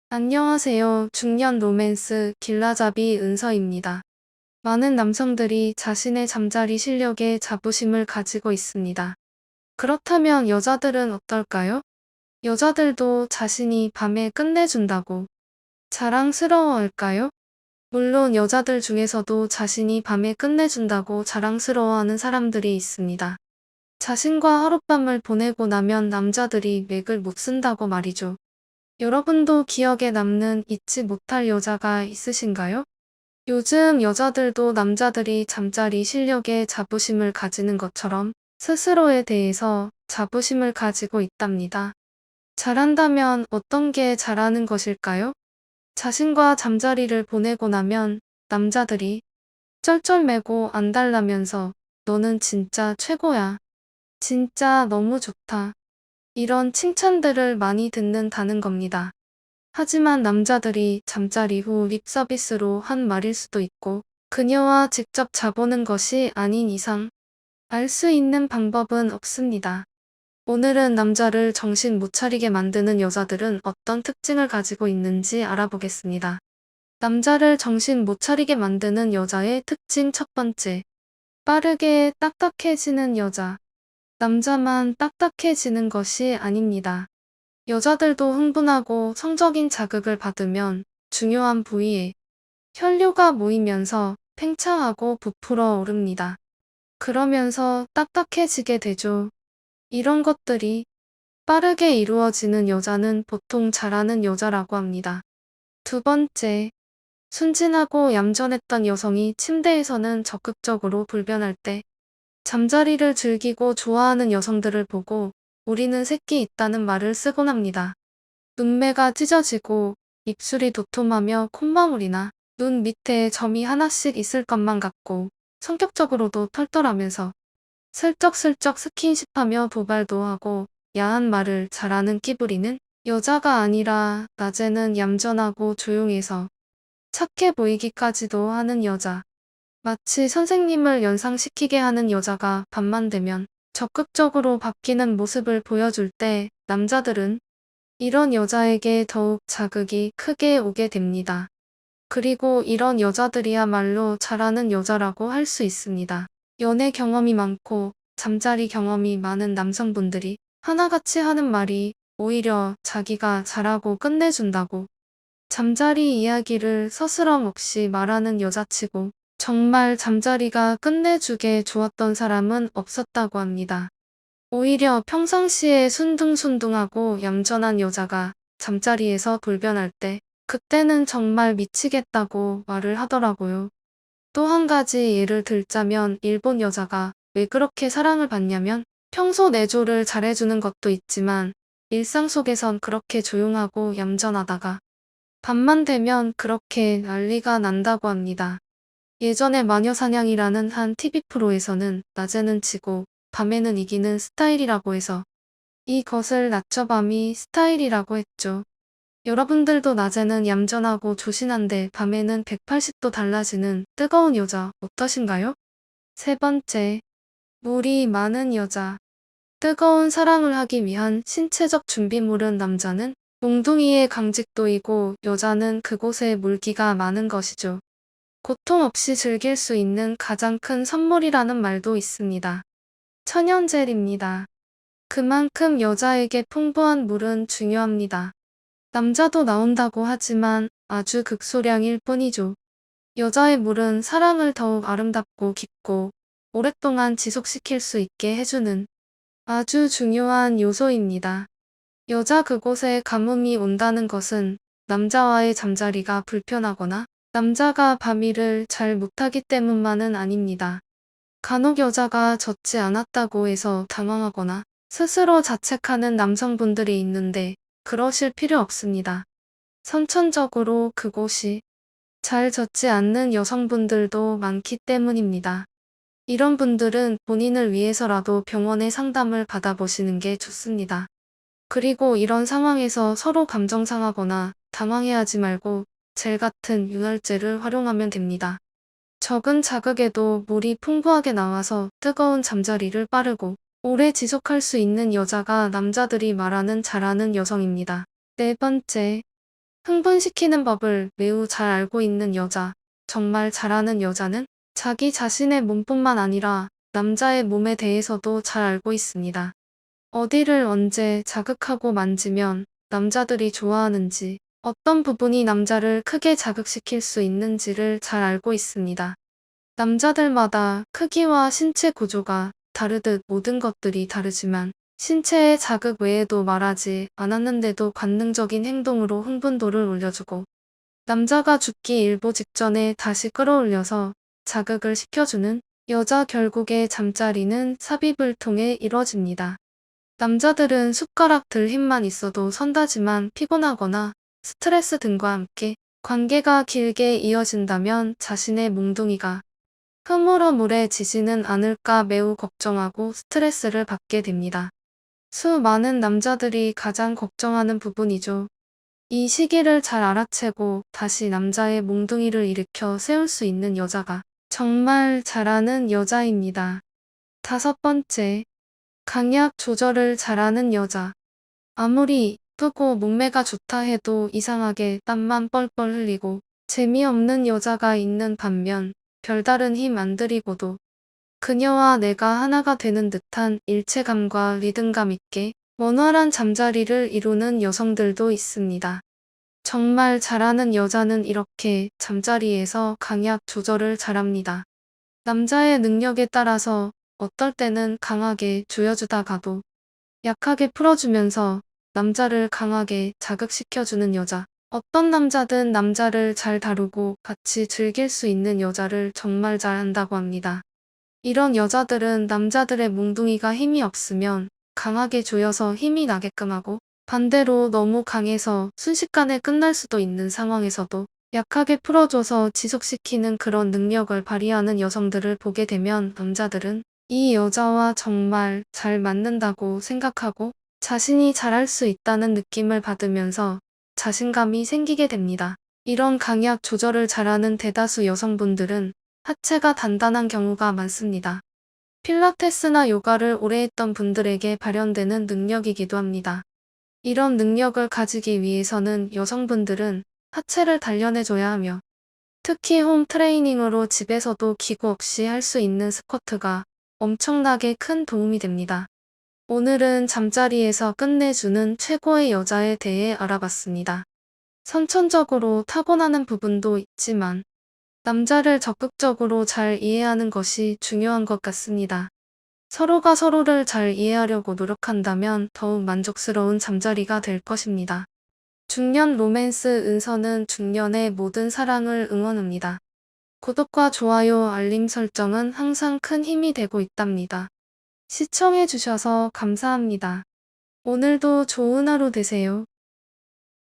안녕하세요. 중년 로맨스 길라잡이 은서입니다. 많은 남성들이 자신의 잠자리 실력에 자부심을 가지고 있습니다. 그렇다면 여자들은 어떨까요? 여자들도 자신이 밤에 끝내준다고 자랑스러워할까요? 물론 여자들 중에서도 자신이 밤에 끝내준다고 자랑스러워하는 사람들이 있습니다. 자신과 하룻밤을 보내고 나면 남자들이 맥을 못 쓴다고 말이죠. 여러분도 기억에 남는 잊지 못할 여자가 있으신가요? 요즘 여자들도 남자들이 잠자리 실력에 자부심을 가지는 것처럼 스스로에 대해서 자부심을 가지고 있답니다. 잘한다면 어떤 게 잘하는 것일까요? 자신과 잠자리를 보내고 나면 남자들이 쩔쩔매고 안달나면서 너는 진짜 최고야. 진짜 너무 좋다. 이런 칭찬들을 많이 듣는다는 겁니다. 하지만 남자들이 잠자리 후 립서비스로 한 말일 수도 있고 그녀와 직접 자보는 것이 아닌 이상 알 수 있는 방법은 없습니다. 오늘은 남자를 정신 못 차리게 만드는 여자들은 어떤 특징을 가지고 있는지 알아보겠습니다. 남자를 정신 못 차리게 만드는 여자의 특징 첫 번째. 빠르게 딱딱해지는 여자. 남자만 딱딱해지는 것이 아닙니다. 여자들도 흥분하고 성적인 자극을 받으면 중요한 부위에 혈류가 모이면서 팽창하고 부풀어 오릅니다. 그러면서 딱딱해지게 되죠. 이런 것들이 빠르게 이루어지는 여자는 보통 잘하는 여자라고 합니다. 두 번째, 순진하고 얌전했던 여성이 침대에서는 적극적으로 불변할 때 잠자리를 즐기고 좋아하는 여성들을 보고 우리는 새끼 있다는 말을 쓰곤 합니다. 눈매가 찢어지고 입술이 도톰하며 콧망울이나 눈 밑에 점이 하나씩 있을 것만 같고 성격적으로도 털털하면서 슬쩍슬쩍 스킨십하며 도발도 하고 야한 말을 잘하는 끼부리는 여자가 아니라 낮에는 얌전하고 조용해서 착해 보이기까지도 하는 여자. 마치 선생님을 연상시키게 하는 여자가 밤만 되면 적극적으로 바뀌는 모습을 보여줄 때 남자들은 이런 여자에게 더욱 자극이 크게 오게 됩니다. 그리고 이런 여자들이야말로 잘하는 여자라고 할 수 있습니다. 연애 경험이 많고 잠자리 경험이 많은 남성분들이 하나같이 하는 말이 오히려 자기가 잘하고 끝내준다고 잠자리 이야기를 서스럼 없이 말하는 여자치고 정말 잠자리가 끝내주게 좋았던 사람은 없었다고 합니다. 오히려 평상시에 순둥순둥하고 얌전한 여자가 잠자리에서 불변할 때 그때는 정말 미치겠다고 말을 하더라고요. 또 한 가지 예를 들자면 일본 여자가 왜 그렇게 사랑을 받냐면 평소 내조를 잘해주는 것도 있지만 일상 속에선 그렇게 조용하고 얌전하다가 밤만 되면 그렇게 난리가 난다고 합니다. 예전에 마녀사냥이라는 한 TV 프로에서는 낮에는 지고 밤에는 이기는 스타일이라고 해서 이것을 낮저밤이 스타일이라고 했죠. 여러분들도 낮에는 얌전하고 조신한데 밤에는 180도 달라지는 뜨거운 여자 어떠신가요? 세 번째, 물이 많은 여자. 뜨거운 사랑을 하기 위한 신체적 준비물은 남자는 몽둥이의 강직도이고 여자는 그곳에 물기가 많은 것이죠. 고통 없이 즐길 수 있는 가장 큰 선물이라는 말도 있습니다. 천연젤입니다. 그만큼 여자에게 풍부한 물은 중요합니다. 남자도 나온다고 하지만 아주 극소량일 뿐이죠. 여자의 물은 사랑을 더욱 아름답고 깊고 오랫동안 지속시킬 수 있게 해주는 아주 중요한 요소입니다. 여자 그곳에 가뭄이 온다는 것은 남자와의 잠자리가 불편하거나 남자가 밤일을 잘 못하기 때문만은 아닙니다. 간혹 여자가 젖지 않았다고 해서 당황하거나 스스로 자책하는 남성분들이 있는데 그러실 필요 없습니다. 선천적으로 그곳이 잘 젖지 않는 여성분들도 많기 때문입니다. 이런 분들은 본인을 위해서라도 병원에 상담을 받아보시는 게 좋습니다. 그리고 이런 상황에서 서로 감정 상하거나 당황해하지 말고 젤 같은 윤활제를 활용하면 됩니다. 적은 자극에도 물이 풍부하게 나와서 뜨거운 잠자리를 빠르고 오래 지속할 수 있는 여자가 남자들이 말하는 잘하는 여성입니다. 네 번째, 흥분시키는 법을 매우 잘 알고 있는 여자. 정말 잘하는 여자는 자기 자신의 몸뿐만 아니라 남자의 몸에 대해서도 잘 알고 있습니다. 어디를 언제 자극하고 만지면 남자들이 좋아하는지, 어떤 부분이 남자를 크게 자극시킬 수 있는지를 잘 알고 있습니다. 남자들마다 크기와 신체 구조가 다르듯 모든 것들이 다르지만 신체의 자극 외에도 말하지 않았는데도 관능적인 행동으로 흥분도를 올려주고 남자가 죽기 일보 직전에 다시 끌어올려서 자극을 시켜주는 여자. 결국에 잠자리는 삽입을 통해 이뤄집니다. 남자들은 숟가락 들 힘만 있어도 선다지만 피곤하거나 스트레스 등과 함께 관계가 길게 이어진다면 자신의 몽둥이가 흐물어물해지지는 않을까 매우 걱정하고 스트레스를 받게 됩니다. 수많은 남자들이 가장 걱정하는 부분이죠. 이 시기를 잘 알아채고 다시 남자의 몽둥이를 일으켜 세울 수 있는 여자가 정말 잘하는 여자입니다. 5번째, 강약 조절을 잘하는 여자. 아무리 이쁘고 몸매가 좋다 해도 이상하게 땀만 뻘뻘 흘리고 재미없는 여자가 있는 반면 별다른 힘 안 들이고도 그녀와 내가 하나가 되는 듯한 일체감과 리듬감 있게 원활한 잠자리를 이루는 여성들도 있습니다. 정말 잘하는 여자는 이렇게 잠자리에서 강약 조절을 잘합니다. 남자의 능력에 따라서 어떨 때는 강하게 조여주다가도 약하게 풀어주면서 남자를 강하게 자극시켜주는 여자. 어떤 남자든 남자를 잘 다루고 같이 즐길 수 있는 여자를 정말 잘한다고 합니다. 이런 여자들은 남자들의 몽둥이가 힘이 없으면 강하게 조여서 힘이 나게끔 하고 반대로 너무 강해서 순식간에 끝날 수도 있는 상황에서도 약하게 풀어줘서 지속시키는 그런 능력을 발휘하는 여성들을 보게 되면 남자들은 이 여자와 정말 잘 맞는다고 생각하고 자신이 잘할 수 있다는 느낌을 받으면서 자신감이 생기게 됩니다. 이런 강약 조절을 잘하는 대다수 여성분들은 하체가 단단한 경우가 많습니다. 필라테스나 요가를 오래 했던 분들에게 발현되는 능력이기도 합니다. 이런 능력을 가지기 위해서는 여성분들은 하체를 단련해줘야 하며 특히 홈 트레이닝으로 집에서도 기구 없이 할 수 있는 스쿼트가 엄청나게 큰 도움이 됩니다. 오늘은 잠자리에서 끝내주는 최고의 여자에 대해 알아봤습니다. 선천적으로 타고나는 부분도 있지만 남자를 적극적으로 잘 이해하는 것이 중요한 것 같습니다. 서로가 서로를 잘 이해하려고 노력한다면 더욱 만족스러운 잠자리가 될 것입니다. 중년 로맨스 은서는 중년의 모든 사랑을 응원합니다. 구독과 좋아요, 알림 설정은 항상 큰 힘이 되고 있답니다. 시청해주셔서 감사합니다. 오늘도 좋은 하루 되세요.